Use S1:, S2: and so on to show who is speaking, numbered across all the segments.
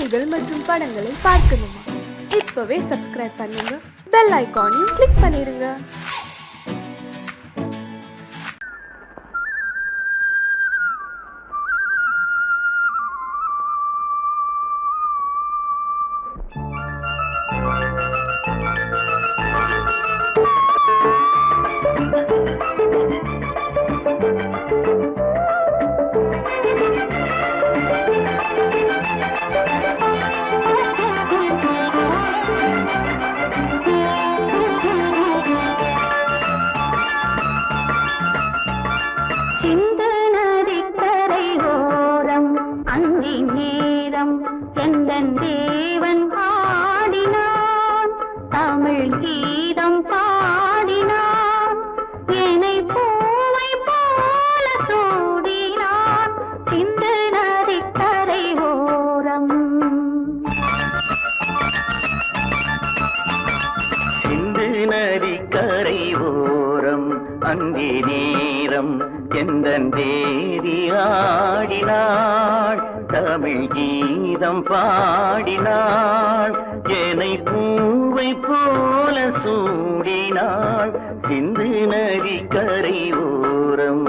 S1: செய்திகள் மற்றும் படங்களை பார்க்கணுமா? இப்பவே சப்ஸ்கிரைப் பண்ணுங்க, பெல் ஐகானையும் கிளிக் பண்ணிருங்க.
S2: அந்தி நேரம் எந்தன் தேவி ஆடினாள், தமிழ் கீதம் பாடினாள், என்னை பூவை போல சூடினாள், சிந்து நதி கரை ஓரம்.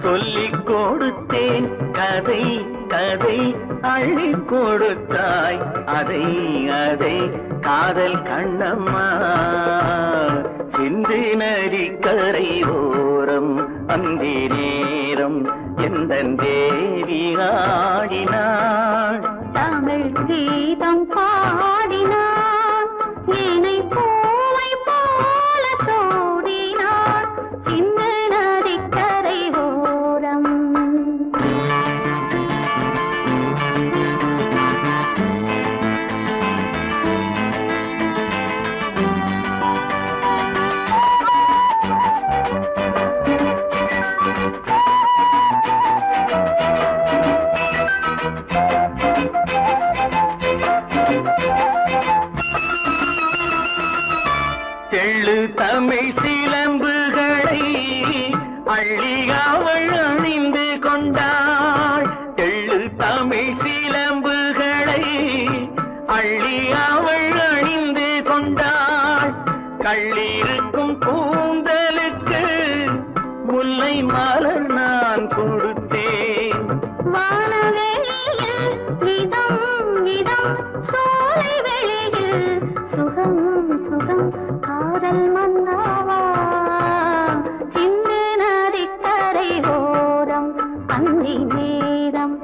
S2: சொல்லிக் கொடுத்தேன் கதை கதை, அள்ளி கொடுத்தாய் அதை அதை, காதல் கண்ணம்மா சிந்து நதி கரை ஓரம். அந்தி நேரம் எந்தன் தேவி ஆடினாள்,
S3: தமிழ் கீதம் பாடினாள், என்னை பூவை போல சூடினாள், சிந்து நதி கரை ஓரம்.
S2: தெள்ளு தமிழ் சிலம்புகளை அள்ளி அவள் அணிந்து கொண்டாள், தெள்ளு தமிழ் சிலம்புகளை அள்ளி அவள் அணிந்து கொண்டாள், கள்ளிருக்கும் கூந்தலுக்கு முல்லை மலர் நான் கொடுத்தேன்,
S3: வானவெளியில் இதம் இதம், சோலை வெளியில் சுகம் சுகம், காதல் மன்னாவா சிந்து நதி கரை ஓரம். அந்தி நேரம்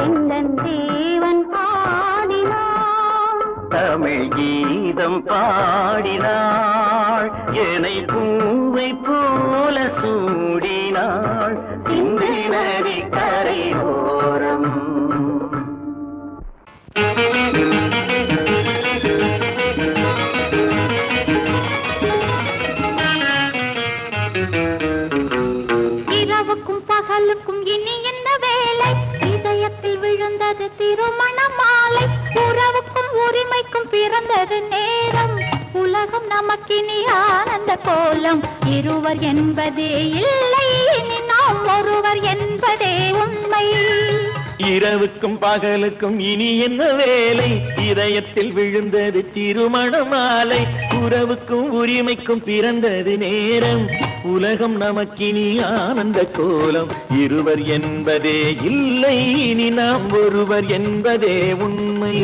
S3: எந்தன் தேவன் பாடினாள்,
S2: தமிழ் கீதம் பாடினாள், என்னை பூவை போல சூடினாள், சிந்து நதி கரை ஓரம்.
S3: இரவுக்கும் பகலுக்கும் இனி என்ன வேலை, இதயத்தில் விழுந்தது திருமண மாலை, உறவுக்கும் உரிமைக்கும் பிறந்தது நேரம், உலகம் நமக்கினி ஆனந்த கோலம், இருவர் என்பதே இல்லை இனி நாம் ஒருவர் என்பதே உண்மை.
S2: இரவுக்கும் பகலுக்கும் இனி என்ன வேலை, இதயத்தில் விழுந்தது திருமண மாலை, உறவுக்கும் உரிமைக்கும் பிறந்தது நேரம், உலகம் நமக்கினி ஆனந்த கோலம், இருவர் என்பதே இல்லை இனி நாம் ஒருவர் என்பதே உண்மை.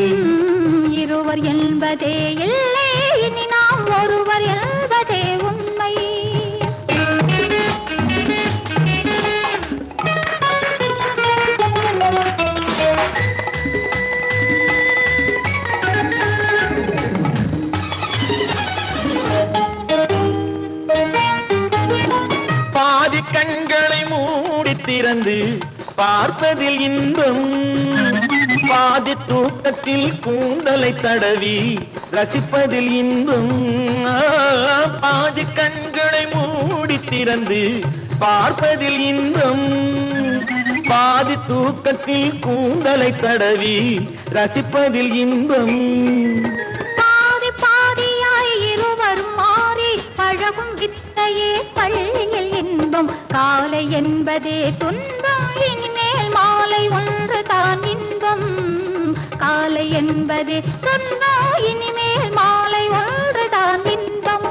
S3: இருவர் என்பதே இல்லை இனி நாம் ஒருவர் என்பதே உண்மை.
S2: திறந்து பார்ப்பதில் இன்பம் பாதி தூக்கத்தில் கூந்தலை தடவி ரசிப்பதில் இன்பம் பாதி கண்களை மூடி திறந்து பார்ப்பதில் இன்பம் பாதி தூக்கத்தில் கூந்தலை தடவி ரசிப்பதில் இன்பம்
S3: பாதி பாதியாய் இருவரும் மாறி பழகும் வித்தையே பள்ளியில் இன்பம் காலை என்பதே துன்பம் இனிமேல் மாலை ஒன்று தான் இன்பம் காலை என்பதே துன்பம் இனிமேல் மாலை ஒன்று தான் இன்பம்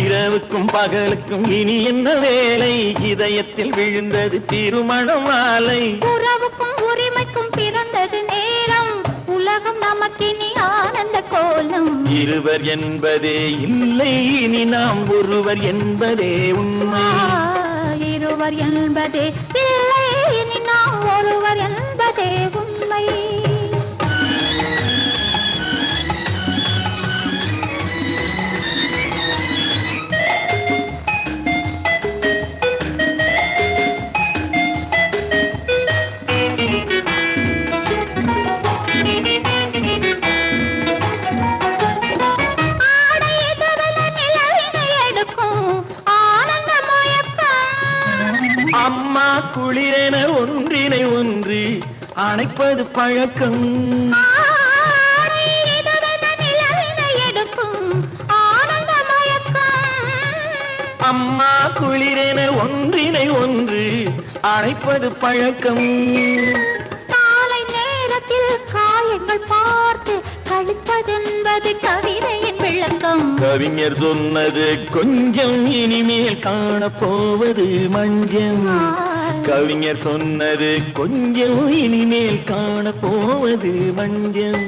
S2: இரவுக்கும் பகலுக்கும் இனி என்ன வேலை இதயத்தில் விழுந்தது திருமண மாலை
S3: உறவுக்கும் உரிமைக்கும் பிறந்தது நேரம் உலகம் நமக்கினி ஆனந்த கோலம்
S2: இருவர் என்பதே இல்லை இனி நாம் ஒருவர் என்பதே உண்மை
S3: இருவர் என்பதே இல்லை இனி நாம் ஒருவர் என்பதே உண்மை
S2: அம்மா குளிரென ஒன்றினை ஒன்று அணைப்பது பழக்கம் அம்மா குளிரென ஒன்றினை ஒன்று அணைப்பது பழக்கம்
S3: காலை நேரத்தில் காயங்கள் பார்த்து கழிப்பதென்பது கவிதையின் விளக்கம்
S2: கவிஞர் சொன்னது கொஞ்சம் இனிமேல் காணப்போவது மஞ்சம் கவிஞர் சொன்னது கொஞ்சம் இனிமேல் காணப்போவது மஞ்சம்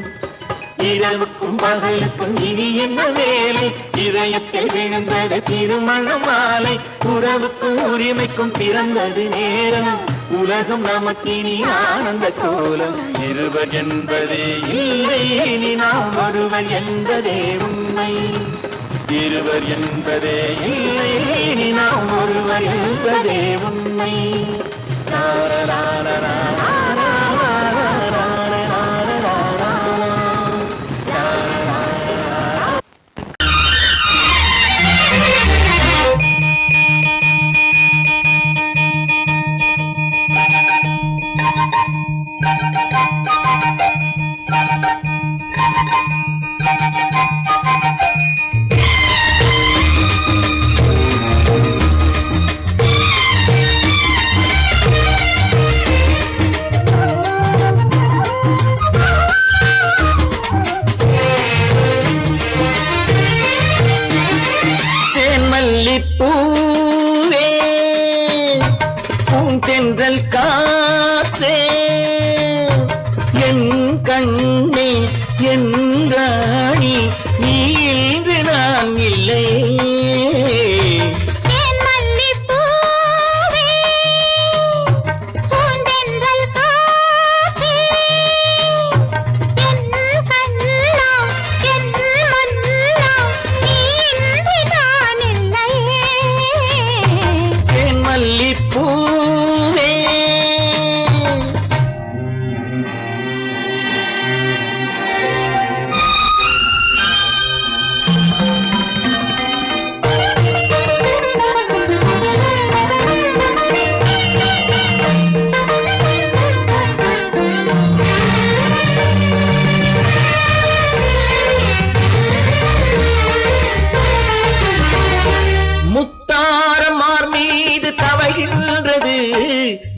S2: இரவுக்கும் பகலுக்கும் இனி என்ன வேலை இதயத்தில் விழுந்தது திருமண மாலை உறவுக்கும் உரிமைக்கும் பிறந்தது நேரம் உலகம் நமக்கினி ஆனந்த கோலம் இருவர் என்பதே இல்லை இனி நாம் ஒருவர் என்பதே உண்மை இருவர் என்பதே இல்லை இனி நாம் ஒருவர் என்பதே உண்மை பூவே பூந்தென்றல் காற்றே என் கண்ணே என் ராணி நீ இன்று நான் இல்லை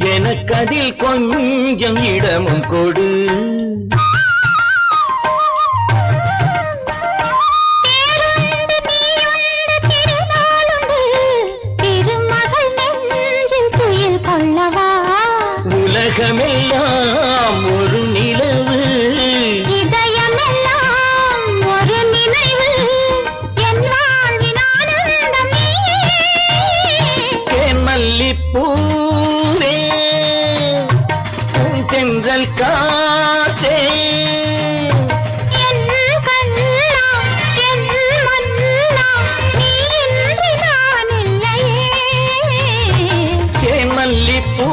S2: எனக்கதில் கொஞ்சம் இடமும் கொடு உலகமெல்லாம் ஒரு நிலவு
S3: இதயமெல்லாம் ஒரு நினைவு என் வாழ்வின் ஆனந்தம்
S2: தேன் மல்லிப்பூவே தென்றல் காற்றே
S3: என் கண்ணா என் மன்னா நீ இன்றி நான் இல்லையே
S2: தேன் மல்லிப்பூ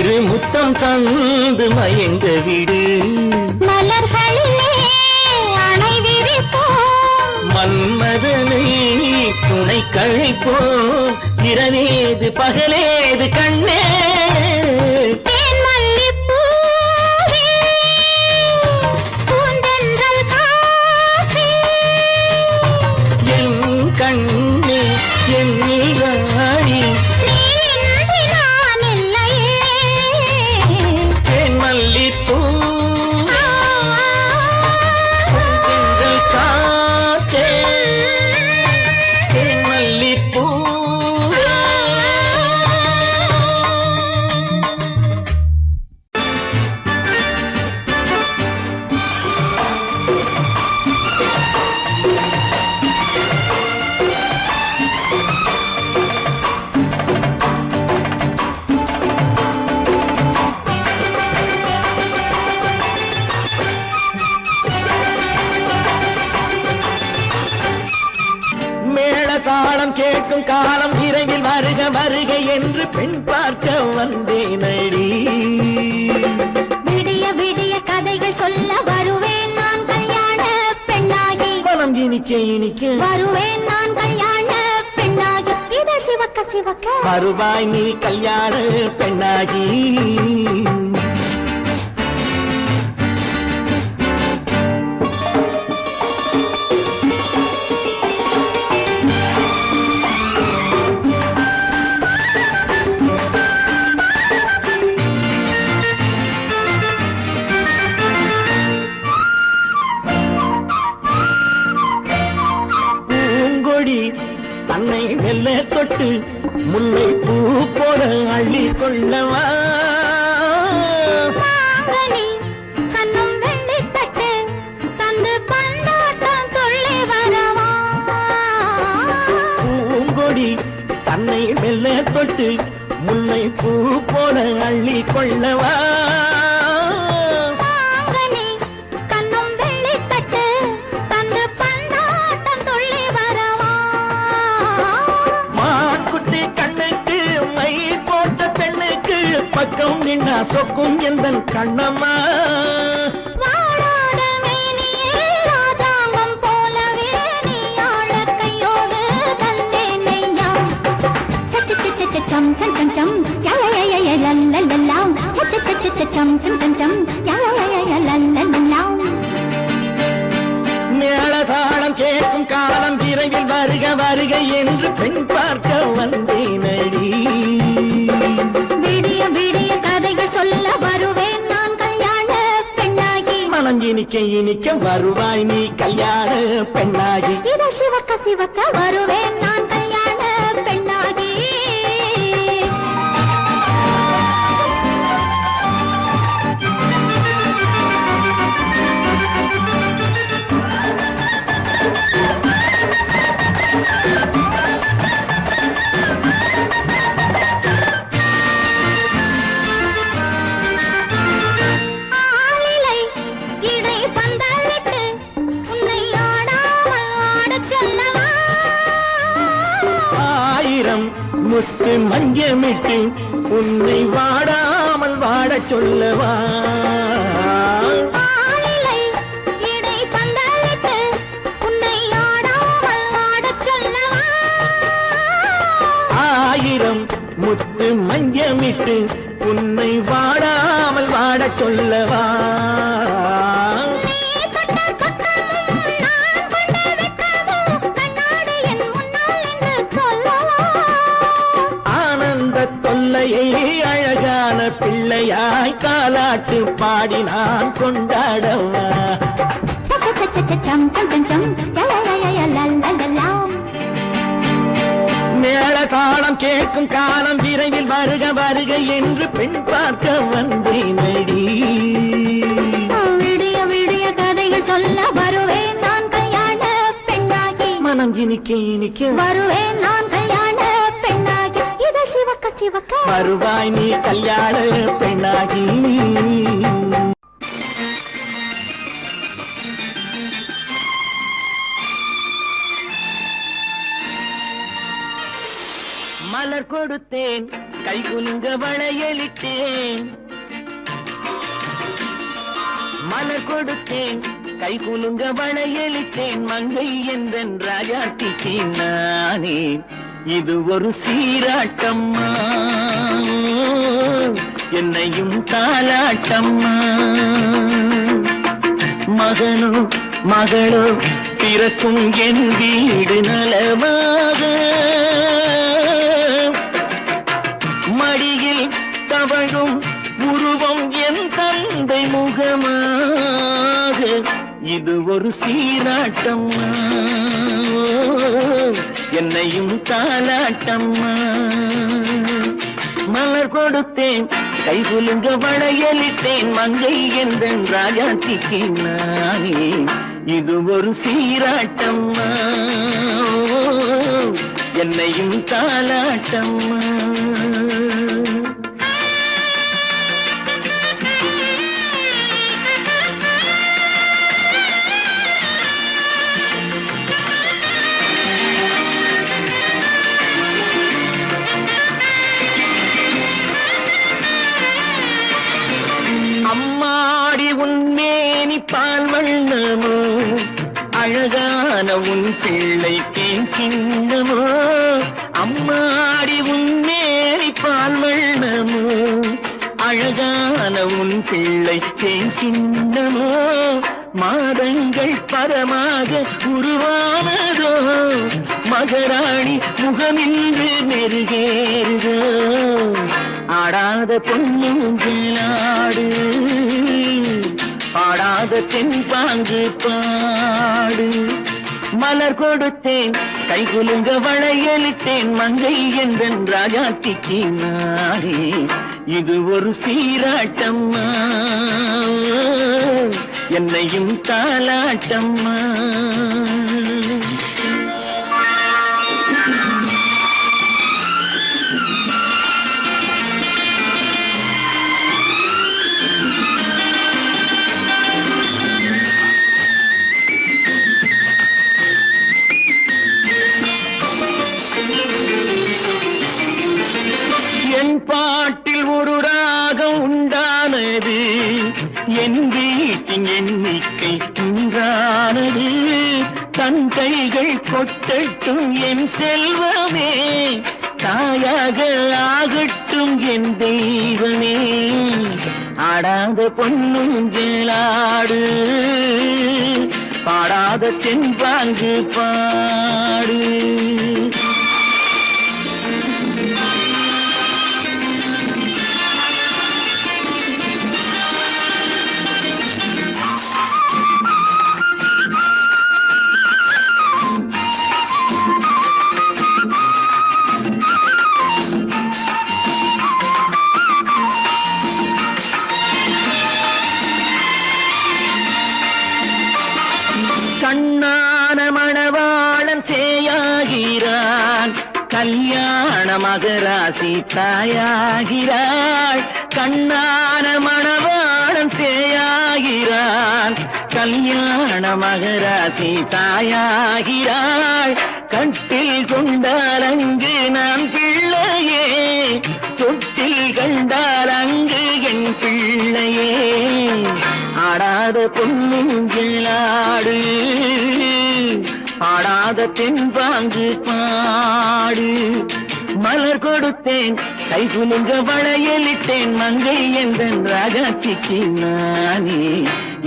S2: இரு முத்தம் தந்து மயங்க விடு
S3: மலர்களிலே அணை விரிப்போம்
S2: மன்மதனை துணை கழிப்போம் இரவேது பகலேது கண்ணே
S3: தேன் மல்லிப்பூவே பூந்தென்றல் காற்றே
S2: என் கண்ணே என் நீராடி
S3: நீ இன்றி நான் இல்லையே
S2: தேன் மல்லிப்பூ செந்தென்றல் காற்றே தேன் மல்லிப்பூ மேள தாளம் கேட்கும் காலம் விரைவில் வருக வருக என்று பெண் பார்க்க வந்தேனடி
S3: விடிய விடிய கதைகள் சொல்ல வருவேன் நான் கல்யாண பெண்ணாகி
S2: மனம் இனிக்க இனிக்க
S3: வருவேன் நான் கல்யாண பெண்ணாகி இதழ் சிவக்க சிவக்க
S2: வருவாய் நீ கல்யாண பெண்ணாகி பூங்கொடி தன்னை மெல்ல தொட்டு முல்லை பூ போல அள்ளி கொள்ளவா
S3: மாங்கனி கண்ணும் வெள்ளித்தட்டு தந்து பந்தாட்டம் துள்ளி வரவா
S2: பூங்கொடி தன்னை மெல்ல தொட்டு முல்லை பூ போல அள்ளி கொள்ளவா
S3: மாங்கனி கண்ணும் வெள்ளித்தட்டு தந்து பந்தாட்டம் துள்ளி வரவா
S2: மாக்குட்டி கண்ணுக்கு மை போட்ட பெண்ணுக்கு பக்கம் நின்னா சொக்கும் எந்தன் கண்ணம்மா
S3: வாழாத மேனியே ராஜாங்கம் போலவே நீ ஆழ கையோடு தந்தேன் நெய்யா சச்ச சச்ச சச்சம் சம் சம் சம் யா யா யா யா லல்லல்லா சச்ச சச்ச சச்சம் சம் சம் சம் யா யா யா யா லல்லல்லா
S2: மேளதாளம் கேட்கும் காலம் விரைவில் வருக வருக என்று பெண் பார்க்க வந்தேனடி
S3: விடிய விடிய கதைகள் சொல்ல வருவேன் நான் கல்யாண பெண்ணாகி
S2: மனம் இனிக்க இனிக்க வருவாய் நீ கல்யாண பெண்ணாகி
S3: இதழ் சிவக்க சிவக்க வருவேன் நான் கல்யாண பெண்ணாகி ஆளிலை இடை பந்தலிட்டு உன்னை ஆடாமல் ஆடச் சொல்லவா
S2: ஆயிரம் முத்து மஞ்சமிட்டு உன்னை வாடாமல் வாடச் சொல்லவா
S3: ஆளிலை இடை பந்தலிட்டு உன்னை ஆடாமல் ஆடச் சொல்லவா
S2: ஆயிரம் முத்து மஞ்சமிட்டு உன்னை வாடாமல் வாடச் சொல்லவா
S3: நீ தொட்ட பக்கமும் நான் கொண்ட வெட்கமும் கண்ணாடி என் முன்னால் என்று சொல்லவா
S2: ஆனந்த தொல்லையை அழகான பிள்ளையாய் காலாட்டு பாடி நான் கொண்டாடவா
S3: சம் சம் சம் சம் யா யா யா யா லல்லல்லா
S2: மேள தாளம் கேட்கும் காலம் விரைவில் வருக வருக என்று பெண் பார்க்க வந்தேனடி
S3: விடிய விடிய கதைகள் சொல்ல வருவேன் நான் கல்யாண பெண்ணாகி
S2: மனம் இனிக்க இனிக்க
S3: வருவேன் நான் கல்யாண பெண்ணாகி இதழ் சிவக்க சிவக்க
S2: வருவாய் நீ கல்யாண பெண்ணாகி மலர் கொடுத்தேன் கை குலுங்க வளையலிட்டேன் கொடுத்தேன் மலர் கொடுத்தேன் கை குலுங்க வளையலிட்டேன் மங்கை என்றன் ராஜாத்திக்கு நானே இது ஒரு சீராட்டம்மா என்னையும் தாலாட்டம்மா மகனோ மகளோ பிறக்கும் என் வீடு நலமாக மடியில் தவழும் உருவம் என் தந்தை முகமாக இது ஒரு சீராட்டம்மா என்னையும் தாலாட்டம்மா மலர் கொடுத்தேன் கை குலுங்க வளையலிட்டேன் மங்கை என்றன் ராஜாத்திக்கு நானே இது ஒரு சீராட்டம்மா என்னையும் தாலாட்டம்மா அம்மாடி உன்மேனி பால் வண்ணமோ அழகான உன் பிள்ளை தேன் கிண்ணமோ அம்மாடி உன்மேனி பால் வண்ணமோ அழகான உன் பிள்ளை தேன் கிண்ணமோ மாதங்கள் பரமாக உருவானதோ மகராணி முகமின்று மெருகேறுதோ ஆடாத பொன்னுங்களாடு பாடாத தென்பாங்கு பாடு மலர் கொடுத்தேன் கை குலுங்க வளையலிட்டேன் மங்கை என்றன் ராஜாத்திக்கு நானே இது ஒரு சீராட்டம்மா என்னையும் தாலாட்டம்மா என் பாட்டில் ஒரு ராகம் உண்டானது என் வீட்டின் எண்ணிக்கை உண்டானது தன் கைகள் கொட்டட்டும் என் செல்வமே தாயாக ஆகட்டும் என் தெய்வமே ஆடாத பொன்னுங்களாடு பாடாத தென்பாங்கு பாடு கண்ணான மணவாளன் சேயாகிறான் கல்யாண மகராசி தாயாகிறாள் கண்ணான மணவாளன் சேயாகிறான் கல்யாண மகராசி தாயாகிறாள் கட்டில் கொண்டால் அங்கு நான் பிள்ளையே தொட்டில் கண்டால் அங்கு என் பிள்ளையே ஆடாத பொன்னுங்களாடு ஆடாத தென்பாங்கு பாடு மலர் கொடுத்தேன் கை குலுங்க வளையலிட்டேன் மங்கை என்றன் ராஜாத்திக்கு நானே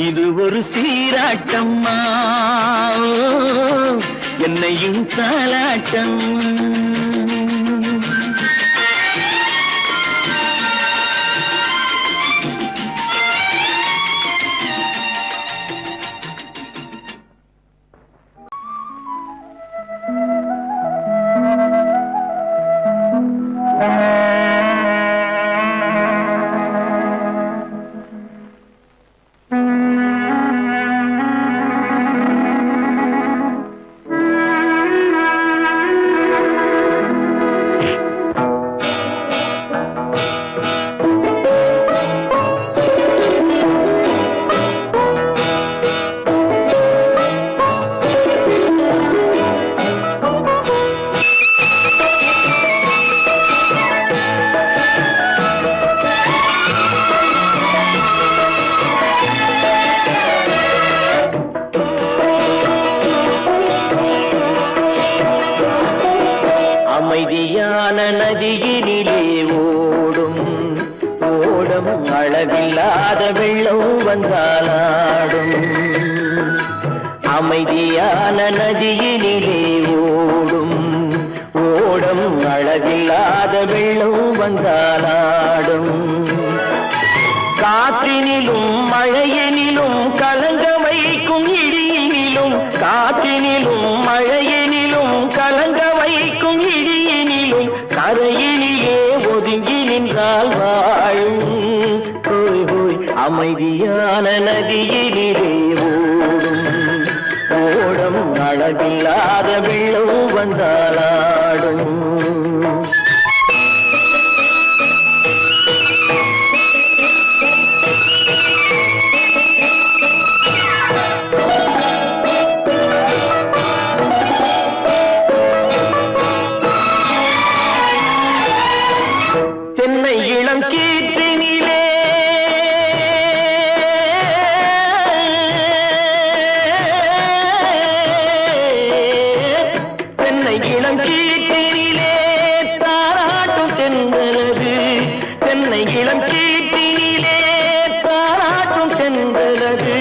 S2: இது ஒரு சீராட்டம்மா என்னையும் தாலாட்டம் ஓடம் அளவில்லாத வெள்ளம் வந்தாலாடும் அமைதியான நதியினிலே ஓடும் ஓடம் அளவில்லாத வெள்ளம் வந்தாலாடும் காற்றினிலும் மழையினிலும் கலங்க வைக்கும் இடியினிலும் காற்றினிலும் மழையினிலும் கலங்க வைக்கும் இடியினிலும் கரையினிலே ஒதுங்கி நின்றால் வாழும் ஹோய் ஹோய் அமைதியான நதியினிலே ஓடும் ஓடம் அளவில்லாத வெள்ளம் வந்தாலாடும் தென்னை இளம் கீற்றினிலே தென்னை இளம் கீற்றினிலே தாராட்டும் தென்றலது தென்னை இளம் கீற்றினிலே தாராட்டும் தென்றலது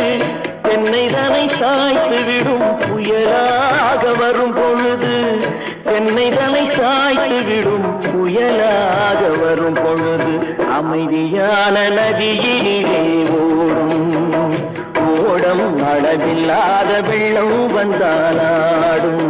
S2: தென்னை தனை சாய்த்து விடும் புயலாக வரும் பொழுது தென்னை தனை சாய்த்து விடும் புயலாக வரும் பொழுது அமைதியான நதியினிலே ஓடும் ஓடம் அளவில்லாத வெள்ளம் வந்தாலாடும்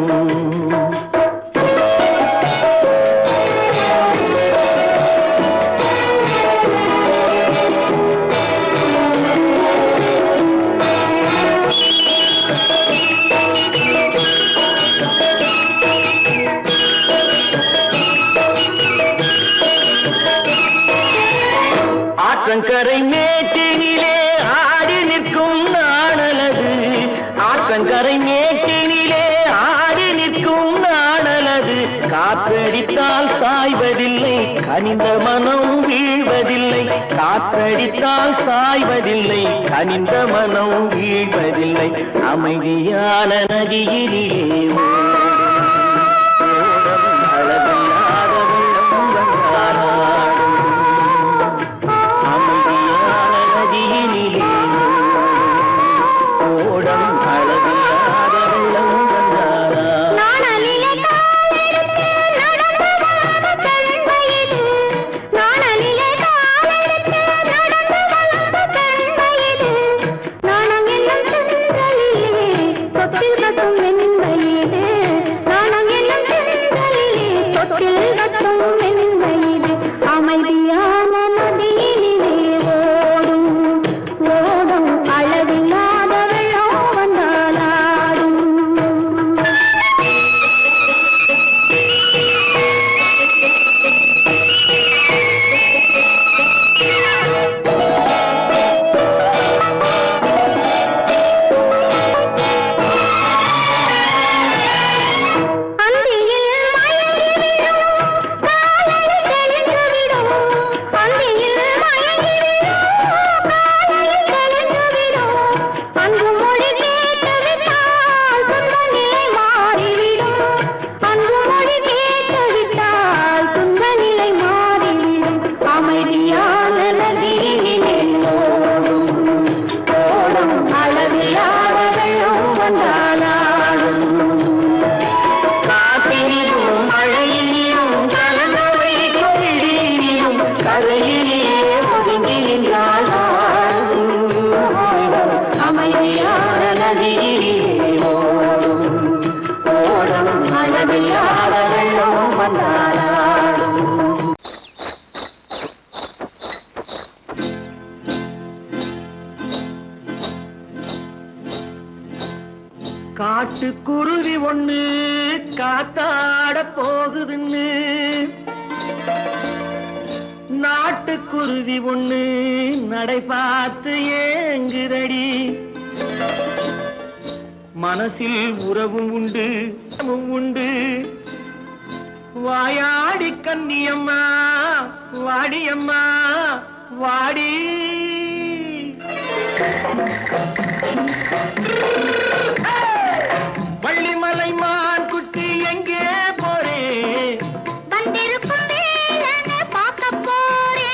S2: ஆற்றங்கரை மேட்டினிலே ஆடி நிற்கும் நாணலது ஆற்றங்கரை மேட்டினிலே ஆடி நிற்கும் நாணலது காற்றடித்தால் சாய்வதில்லை கனிந்த மனம் வீழ்வதில்லை காற்றடித்தால் சாய்வதில்லை கனிந்த மனம் வீழ்வதில்லை அமைதியான நதியினிலே காட்டுக்குருவி ஒண்ணு காத்தாட போகுதுன்னு நாட்டுக்குருவி ஒண்ணு நடை பார்த்து ஏங்குதடி மனசில் உறவும் உண்டு உண்டு வாயாடி கன்னியம்மா வாடியம்மா வாடி வள்ளிமலை மான் குட்டி எங்கே போறே
S3: வந்திருக்கும் வேலனை பார்க்க போறே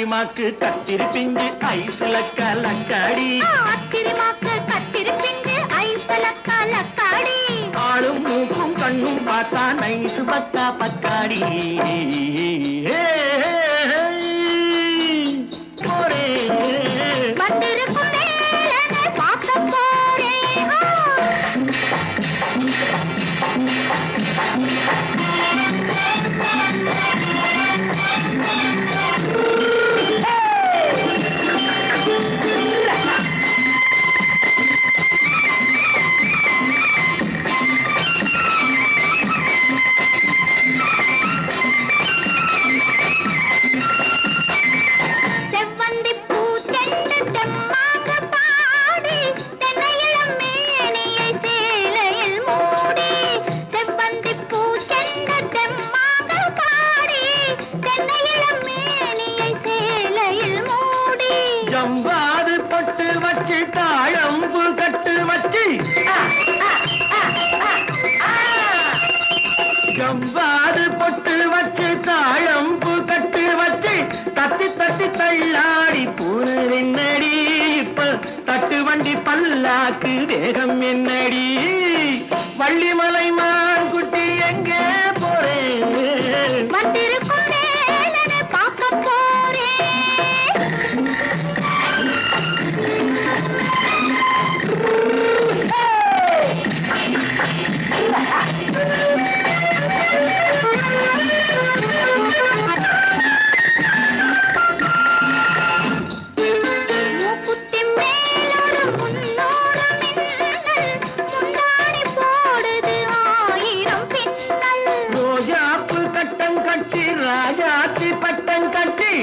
S2: அத்திரிமாக்கு கத்திரி பிஞ்சு ஐசுல கலக்காடி
S3: அத்திரிமாக்கு கத்திரி பிஞ்சு ஐசுல கலக்காடி
S2: ஆளும் மூக்கும் கண்ணும் பார்த்தா நைசு பக்கா பக்காடி
S3: வந்திருக்கும் மேலனை பார்க்க போறேன்
S2: ஜம்பாது பட்டு வச்சு தாழம்பு கட்டு வச்சு ஜம்பாது பொட்டு வச்சு தாழம்பு கட்டு வச்சு தத்தி தத்தி தள்ளாடி பூரு என்னடி இப்ப தட்டு வண்டி பல்லாக்கு தேகம் என்னடி வள்ளிமலை மான் குட்டி எங்கே போறேன்
S3: வந்திருக்கும் மேலனை பார்க்க போறேன்
S2: ராஜாத்தி பட்டம் கட்டி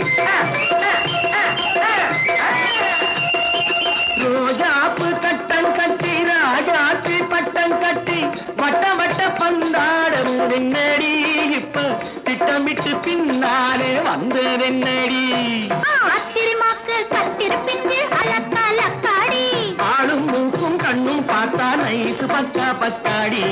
S2: ரோஜாப்பு கட்டம் கட்டி ராஜாத்தி பட்டம் கட்டி வட்ட வட்ட பந்தாடம் என்னடி இப்ப திட்டமிட்டு பின்னாலே வந்து என்னடி
S3: அத்திரிமாக்கு கத்திரி பிஞ்சு அலக்காடி
S2: ஆளும் மூக்கும் கண்ணும் பார்த்தா நைசு பக்கா பக்காடி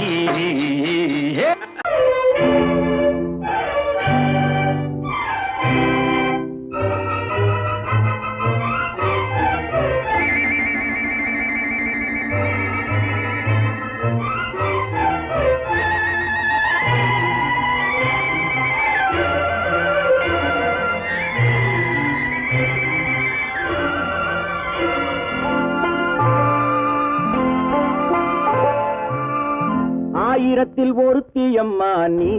S2: ஆயிரத்தில் ஒருத்தியம்மா நீ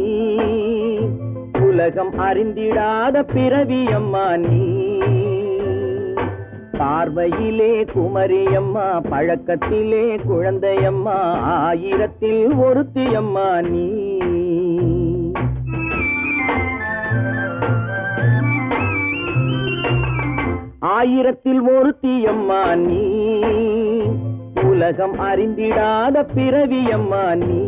S2: உலகம் அறிந்திடாத பிறவியம்மா நீ பார்வையிலே குமரியம்மா பழக்கத்திலே குழந்தையம்மா ஆயிரத்தில் ஒருத்தியம்மா நீ ஆயிரத்தில் ஒருத்தியம்மா நீ உலகம் அறிந்திடாத பிறவியம்மா நீ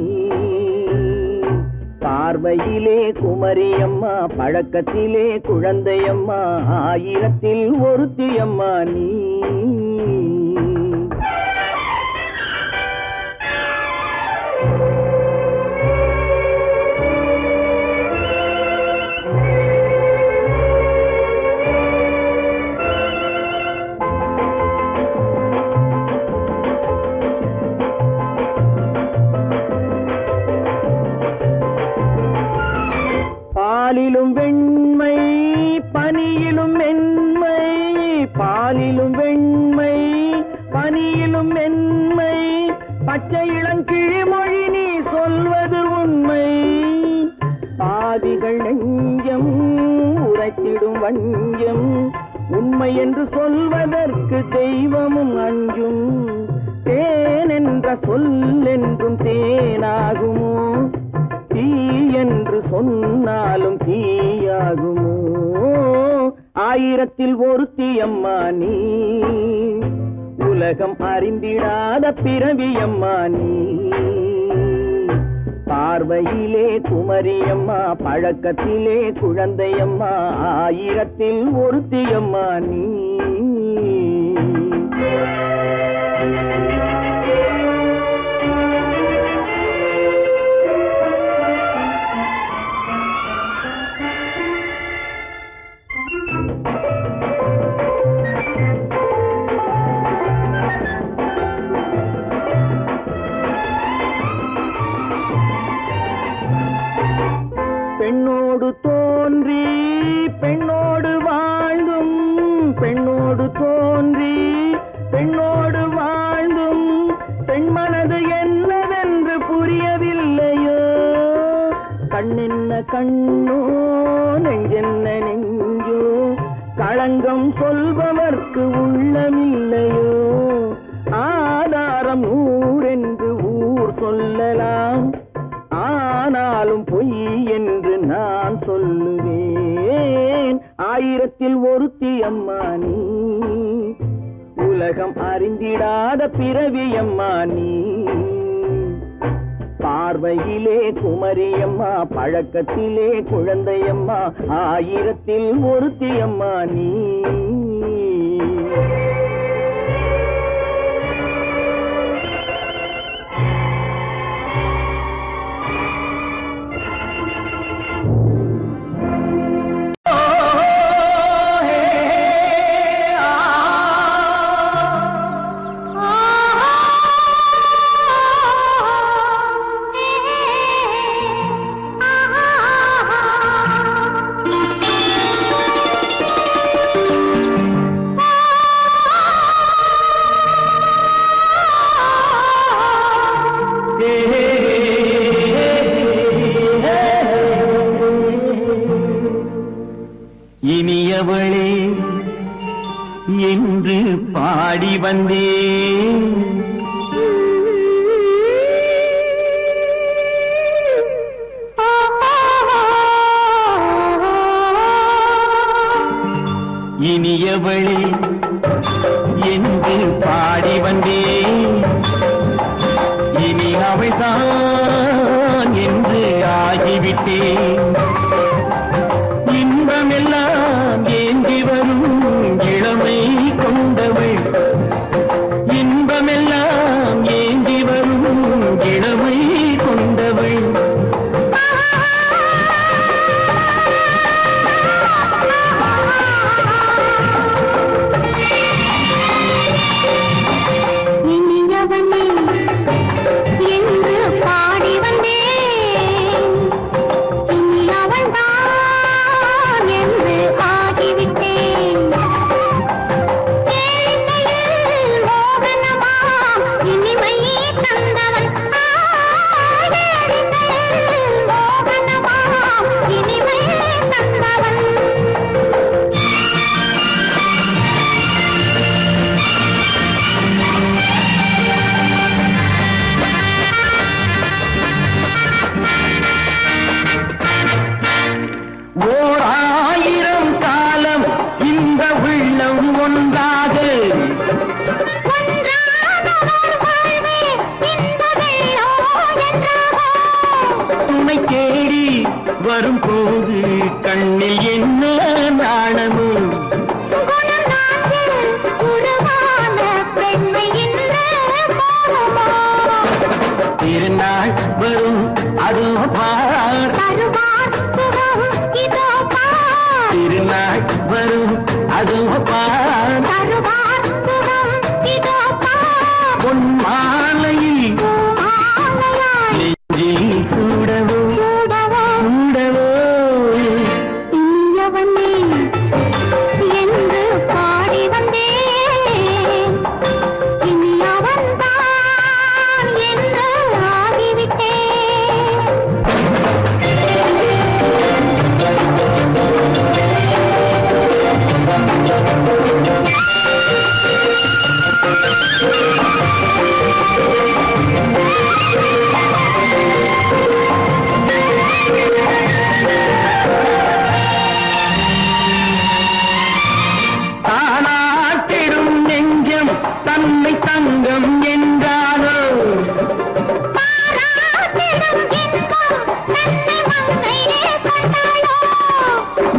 S2: பார்வையிலே குமரியம்மா பழக்கத்திலே குழந்தையம்மா ஆயிரத்தில் ஒருத்தியம்மா நீ பாலிலும் வெண்மை பனியிலும் மென்மை பாலிலும் வெண்மை பனியிலும் மென்மை பச்சை இளங்கிழிமொழி நீ சொல்வது உண்மை பாதிகள் நெஞ்சம் உரைத்திடும் வஞ்சம் உண்மை என்று சொல்வதற்கு தெய்வமும் அஞ்சும் தேன் என்ற சொல் என்றும் தேனாகுமோ தீ என்று சொன்னாலும் தீயாகுமோ ஆயிரத்தில் ஒருத்தியம்மா நீ உலகம் அறிந்திடாத பிறவியம்மா நீ பார்வையிலே குமரியம்மா பழக்கத்திலே குழந்தையம்மா ஆயிரத்தில் ஒருத்தியம்மா நீ பெண்ணோடு தோன்றி பெண்ணோடு வாழ்ந்தும் பெண்ணோடு தோன்றி பெண்ணோடு வாழ்ந்தும் பெண் மனது என்னவென்று புரியவில்லையோ கண்ணென்ன கண்ணோ நெஞ்சென்ன நெஞ்சோ களங்கம் சொல்பவர்க்கு உள்ளமில்லையோ ஆதாரம் ஊரென்று ஊர் சொல்லலாம் ஆனாலும் பொய் என்று நான் சொல்லுவேன் ஆயிரத்தில் ஒருத்தி அம்மா நீ உலகம் அறிந்திடாத பிறவி அம்மா நீ பார்வையிலே குமரியம்மா பழக்கத்திலே குழந்தையம்மா ஆயிரத்தில் ஒருத்தி அம்மா நீ இனியவளே என்று பாடி வந்தேன் இனியவளே என்று பாடி வந்தேன் இனி அவள்தான் என்று ஆகிவிட்டேன் இன்பமெல்லாம் ஏந்தி வரும் இளமை கொண்டவள் இன்பமெல்லாம் ஏந்தி வரும் இளமை கொண்டவள்
S3: இனியவனே என்று பாடி வந்தேன் இனி அவள்தான் என்று ஆகிவிட்டேன் கேளிக்கையில் மோகனமாம் இனிமை தந்தவன் கேளிக்கையில் மோகனமாம் இனிமை தந்தவன்
S2: ஓர் ஆயிரம் காலம் இந்த உள்ளம் ஒன்றாக துணை தேடி வரும்போது கண்ணில் என்ன நாணமும் திருநாள் வரும் அதோ பார் திருநாள் வரும் அதோ பார் பொன் மாலையில் நெஞ்சில் சூடவோ சூடவோ
S3: என்று பாடி வந்தேன் இனி அவன்தான் என்று ஆகிவிட்டேன்
S2: தானாட்டிடும் நெஞ்சம் தன்னை தங்கம் என்றாரோ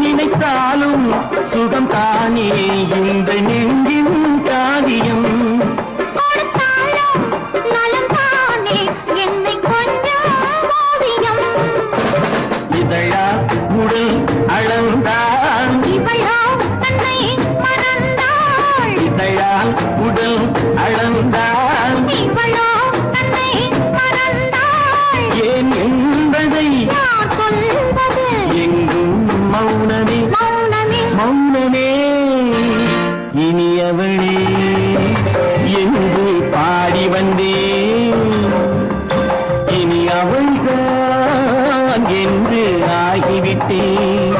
S2: நினைத்தாலும் சுகம் தானே இந்த நெஞ்சின் காரியம் இதழா உடல் அளந்தால் இதழால் உடல் அளந்தால் ஏன் என்பதை என்று ஆகிவிட்டேன்.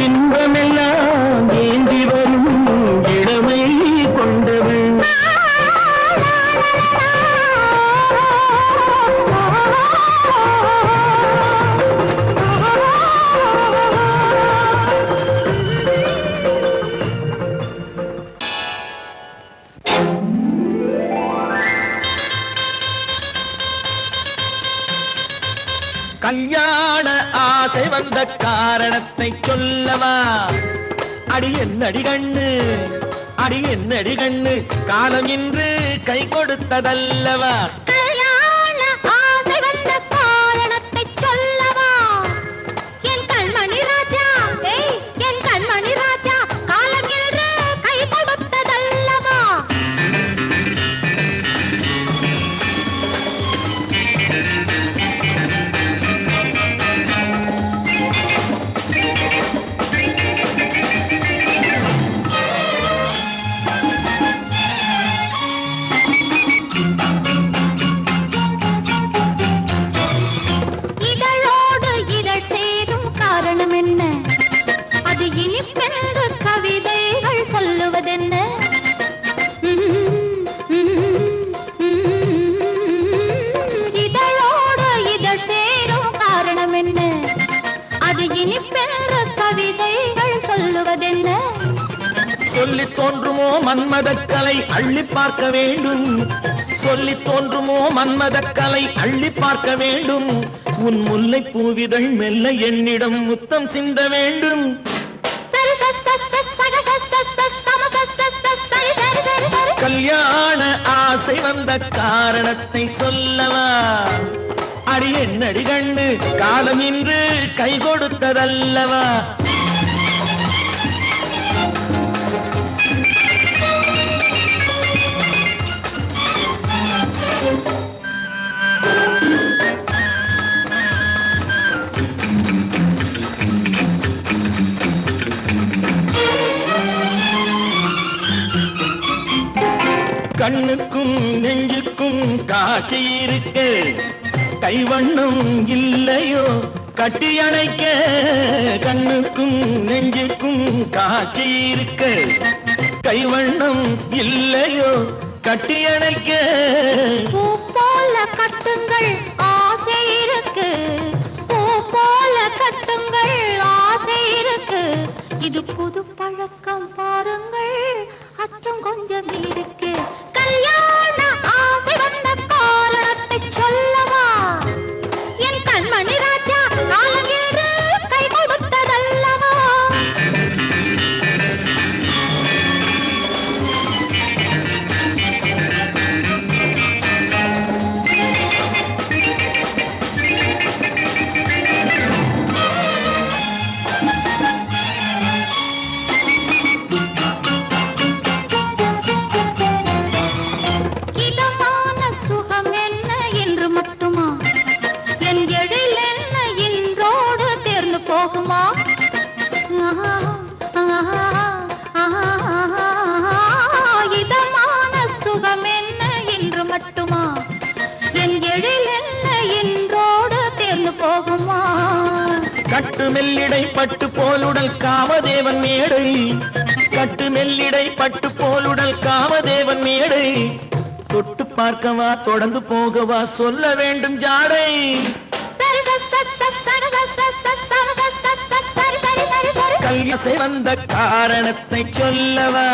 S2: இன்பமெல்லாம் ஏந்தி வரும் இளமை கொண்டவள். கல்யாண ஆசை வந்த காரணத்தை சொல்லவா? அடி என்னடி கண்ணு, அடி என்னடி கண்ணு, காலம் இன்று கை கொடுத்ததல்லவா?
S3: கல்யாண ஆசை வந்த காரணத்தை சொல்லவா? என் கண்மணி ராஜா, என் கண்மணி ராஜா, காலம் இன்று கை கொடுத்ததல்லவா?
S2: சொல்லித் தோன்றுமோ மன்மதக்கலை அள்ளி பார்க்க வேண்டும். சொல்லித் தோன்றுமோ மன்மதக்கலை அள்ளி பார்க்க வேண்டும். உன் முல்லை பூவிதழ் மெல்ல என்னிடம் முத்தம் சிந்த வேண்டும். கல்யாண ஆசை வந்த காரணத்தை சொல்லவா? அடி என்னடி கண்ணு, காலம் இன்று கை கொடுத்ததல்லவா? கண்ணுக்கும் நெஞ்சுக்கும் காட்சி இருக்க, கைவண்ணம் இல்லையோ கட்டி அணைக்க? கண்ணுக்கும் நெஞ்சுக்கும் காட்சி இருக்க, கைவண்ணம் இல்லையோ கட்டி அணைக்க?
S3: பூ போல கட்டுங்கள் ஆசை இருக்கு, பூ போல கட்டுங்கள் ஆசை இருக்கு. இது புது பழக்கம் பாருங்கள், அச்சம் கொஞ்சம் இருக்கு. கல்யாண ஆசை வந்த காரணத்தை சொல்லவா? என் கண்மணி ராஜா, காலம் என்று கை கொடுத்ததல்லவா? இதமான சுகம் என்ன என்று மட்டுமா? என் எழில் என்ன என்றோடு தேர்ந்து போகுமா?
S2: கட்டு மெல்லிடை பட்டு போலுடல் காமதேவன் மேடை, கட்டு மெல்லிடை பட்டு போலுடல் காமதேவன் மேடை. தொட்டு பார்க்கவா தொடர்ந்து போகவா சொல்ல வேண்டும் ஜாடை. கல்யாசை வந்த காரணத்தை சொல்லவா?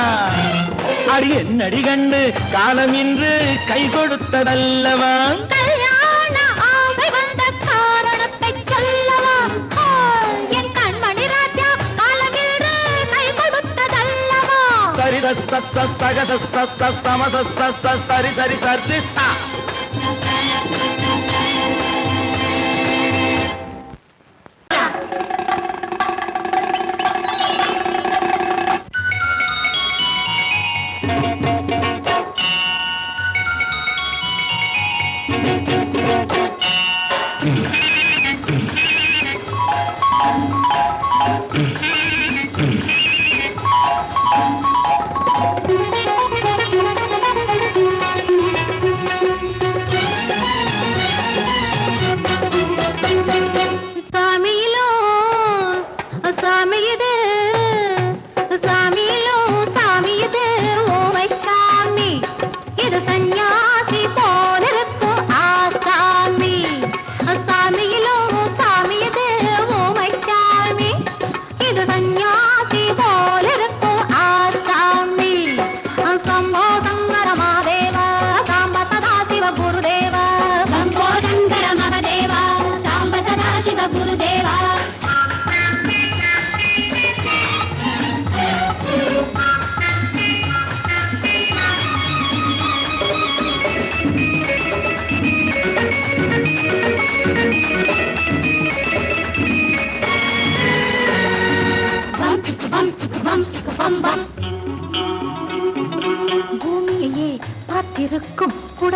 S2: அடி என்னடி கண்டு, காலம் இன்று கை கொடுத்ததல்லவா?
S3: கல்யாண ஆசை வந்த காரணத்தை சொல்லவா? என் கண்மணி ராஜா, காலம் இன்று கை கொடுத்ததல்லவா?
S2: சரி சக சம சரி சரி சரி சா.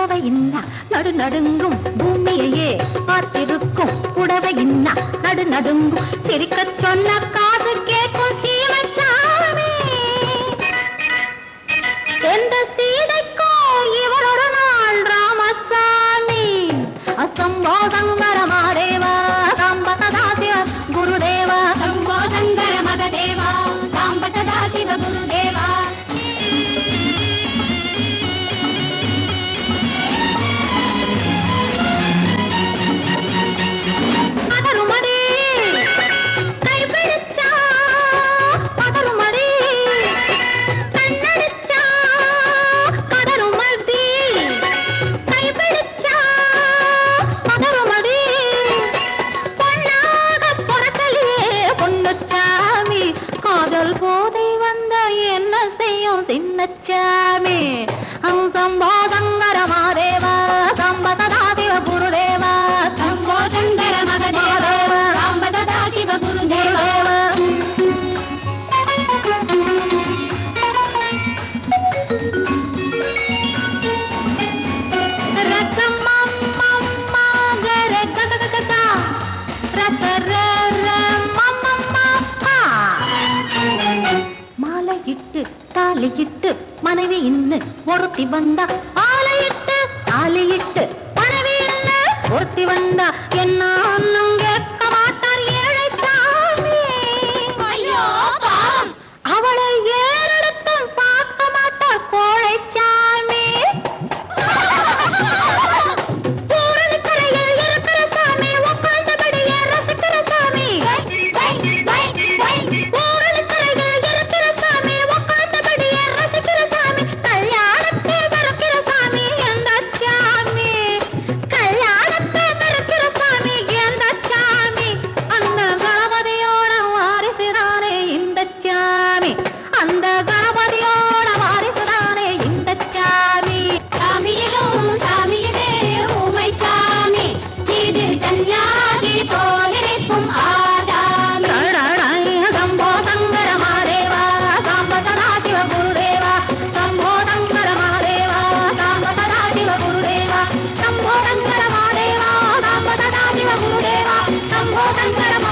S3: புடவை இன்னா நடு நடுங்கும் பூமியையே பார்த்திருக்கும் புடவை இன்னா நடு நடுங்கும் சிரிக்க சொன்ன காது கேட்கும் சீமச்சாமி எந்த சீதைக்கோ இவர் ஒரு நாள் ராமசாமி அசம்போ சங்கர மகாதேவா சாம்ப சதா சிவ குருதேவா சம்போ சங்கர மகதேவா சாம்ப சதா சிவ குருதேவா சின்னச்சாமி சம்போ சங்கர மகாதேவா சாம்ப சதா சிவ குருதேவா சம்போ சங்கர மகதேவா சாம்ப சதா சிவ குருதேவா தாலியிட்டு மனைவி இன்னு ஒருத்தி வந்தா ஆலையிட்டு தாலியிட்டு மனைவி இன்னு ஒருத்தி வந்தா என்ன அண்ணன் கேட்க மாட்டார் ஏழை சாமி ஐயோ அவளை ஏறெடுத்தும் பார்க்க மாட்டார் கோழை சாமி பூரணிக்கரையில் இருக்கிற சாமி உட்கார்ந்தபடியே ரசிக்கிற சாமி Shambho Shankara